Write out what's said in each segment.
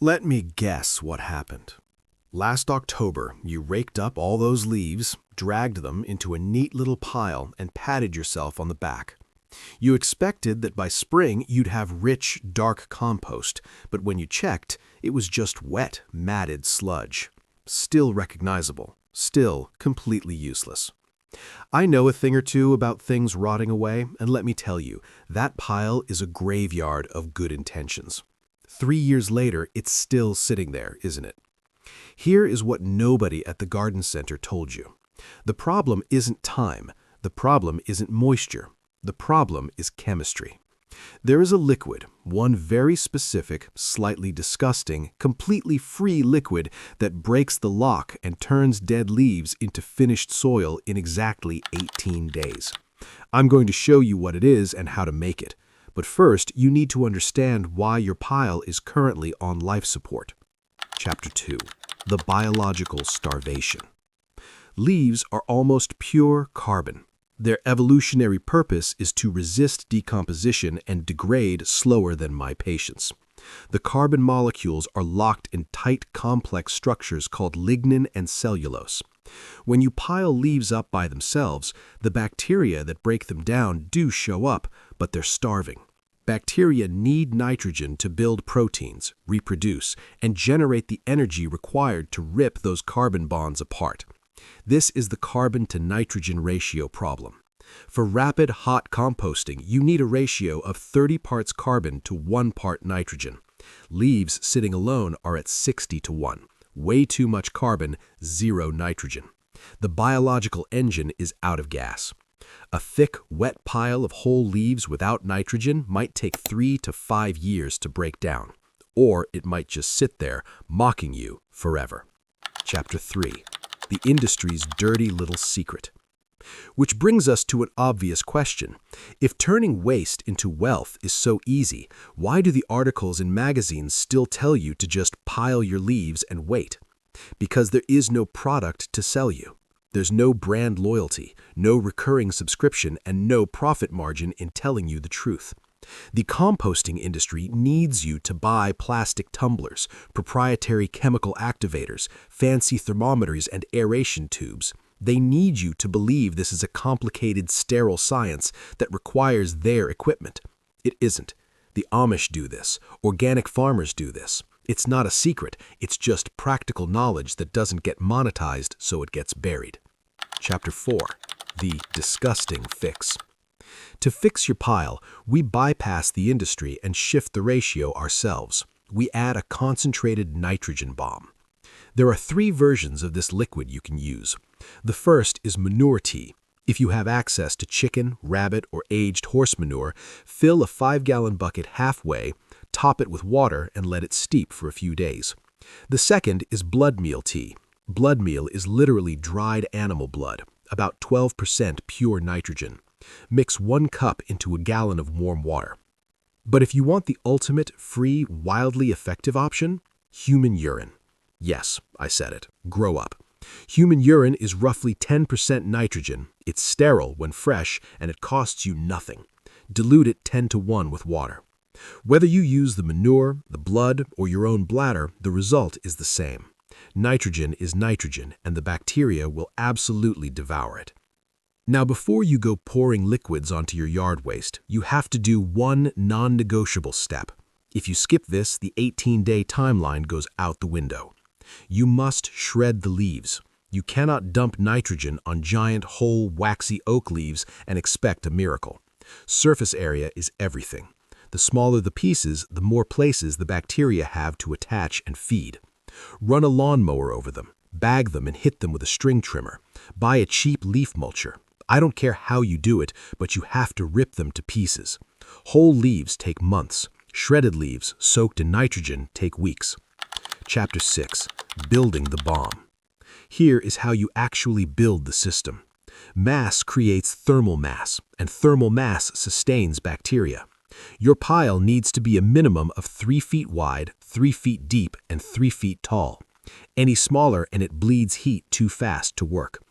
Let me guess what happened. Last October, you raked up all those leaves, dragged them into a neat little pile, and patted yourself on the back. You expected that by spring you'd have rich, dark compost, but when you checked, it was just wet, matted sludge. Still recognizable, still completely useless. I know a thing or two about things rotting away, and let me tell you, that pile is a graveyard of good intentions. 3 years later, it's still sitting there, isn't it? Here is what nobody at the garden center told you. The problem isn't time. The problem isn't moisture. The problem is chemistry. There is a liquid, one very specific, slightly disgusting, completely free liquid that breaks the lock and turns dead leaves into finished soil in exactly 18 days. I'm going to show you what it is and how to make it. But first, you need to understand why your pile is currently on life support. Chapter 2. The Biological Starvation. Leaves are almost pure carbon. Their evolutionary purpose is to resist decomposition and degrade slower than my patience. The carbon molecules are locked in tight, complex structures called lignin and cellulose. When you pile leaves up by themselves, the bacteria that break them down do show up, but they're starving. Bacteria need nitrogen to build proteins, reproduce, and generate the energy required to rip those carbon bonds apart. This is the carbon-to-nitrogen ratio problem. For rapid, hot composting, you need a ratio of 30 parts carbon to 1 part nitrogen. Leaves sitting alone are at 60 to 1. Way too much carbon, 0 nitrogen. The biological engine is out of gas. A thick, wet pile of whole leaves without nitrogen might take 3 to 5 years to break down. Or it might just sit there, mocking you forever. Chapter 3. The industry's dirty little secret. Which brings us to an obvious question. If turning waste into wealth is so easy, why do the articles in magazines still tell you to just pile your leaves and wait? Because there is no product to sell you. There's no brand loyalty, no recurring subscription, and no profit margin in telling you the truth. The composting industry needs you to buy plastic tumblers, proprietary chemical activators, fancy thermometers, and aeration tubes. They need you to believe this is a complicated, sterile science that requires their equipment. It isn't. The Amish do this. Organic farmers do this. It's not a secret. It's just practical knowledge that doesn't get monetized, so it gets buried. Chapter 4. The Disgusting Fix. To fix your pile, we bypass the industry and shift the ratio ourselves. We add a concentrated nitrogen bomb. There are 3 versions of this liquid you can use. The first is manure tea. If you have access to chicken, rabbit, or aged horse manure, fill a 5-gallon bucket halfway, top it with water, and let it steep for a few days. The second is blood meal tea. Blood meal is literally dried animal blood, about 12% pure nitrogen. Mix 1 cup into a gallon of warm water. But if you want the ultimate, free, wildly effective option, human urine. Yes, I said it. Grow up. Human urine is roughly 10% nitrogen. It's sterile when fresh, and it costs you nothing. Dilute it 10 to 1 with water. Whether you use the manure, the blood, or your own bladder, the result is the same. Nitrogen is nitrogen, and the bacteria will absolutely devour it. Now, before you go pouring liquids onto your yard waste, you have to do one non-negotiable step. If you skip this, the 18-day timeline goes out the window. You must shred the leaves. You cannot dump nitrogen on giant, whole, waxy oak leaves and expect a miracle. Surface area is everything. The smaller the pieces, the more places the bacteria have to attach and feed. Run a lawnmower over them. Bag them and hit them with a string trimmer. Buy a cheap leaf mulcher. I don't care how you do it, but you have to rip them to pieces. Whole leaves take months. Shredded leaves, soaked in nitrogen, take weeks. Chapter 6. Building the bomb. Here is how you actually build the system. Mass creates thermal mass, and thermal mass sustains bacteria. Your pile needs to be a minimum of 3 feet wide, 3 feet deep, and 3 feet tall. Any smaller and it bleeds heat too fast to work.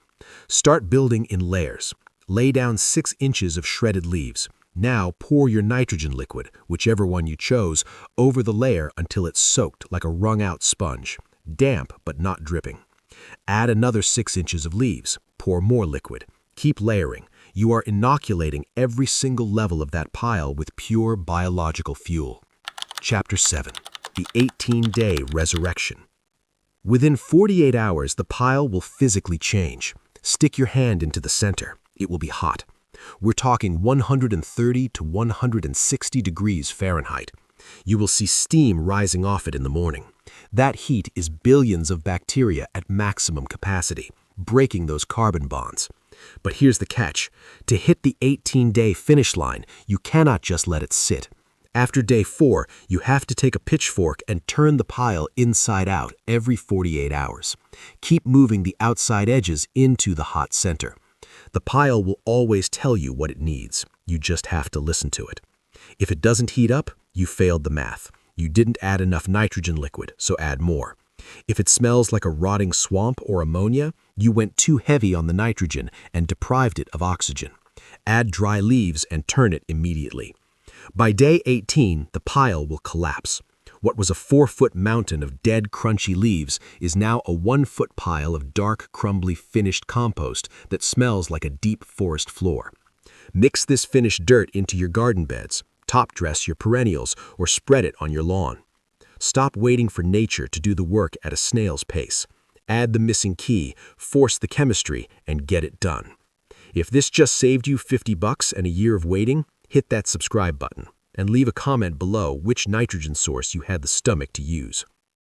Start building in layers. Lay down 6 inches of shredded leaves. Now pour your nitrogen liquid, whichever one you chose, over the layer until it's soaked like a wrung-out sponge, damp but not dripping. Add another 6 inches of leaves. Pour more liquid. Keep layering. You are inoculating every single level of that pile with pure biological fuel. Chapter 7. The 18-Day Resurrection. Within 48 hours, the pile will physically change. Stick your hand into the center. It will be hot. We're talking 130 to 160 degrees Fahrenheit. You will see steam rising off it in the morning. That heat is billions of bacteria at maximum capacity, breaking those carbon bonds. But here's the catch. To hit the 18-day finish line, you cannot just let it sit. After day 4, you have to take a pitchfork and turn the pile inside out every 48 hours. Keep moving the outside edges into the hot center. The pile will always tell you what it needs. You just have to listen to it. If it doesn't heat up, you failed the math. You didn't add enough nitrogen liquid, so add more. If it smells like a rotting swamp or ammonia, you went too heavy on the nitrogen and deprived it of oxygen. Add dry leaves and turn it immediately. By day 18, the pile will collapse. What was a 4-foot mountain of dead, crunchy leaves is now a 1-foot pile of dark, crumbly, finished compost that smells like a deep forest floor. Mix this finished dirt into your garden beds, top dress your perennials, or spread it on your lawn. Stop waiting for nature to do the work at a snail's pace. Add the missing key, force the chemistry, and get it done. If this just saved you $50 and a year of waiting, hit that subscribe button and leave a comment below which nitrogen source you had the stomach to use.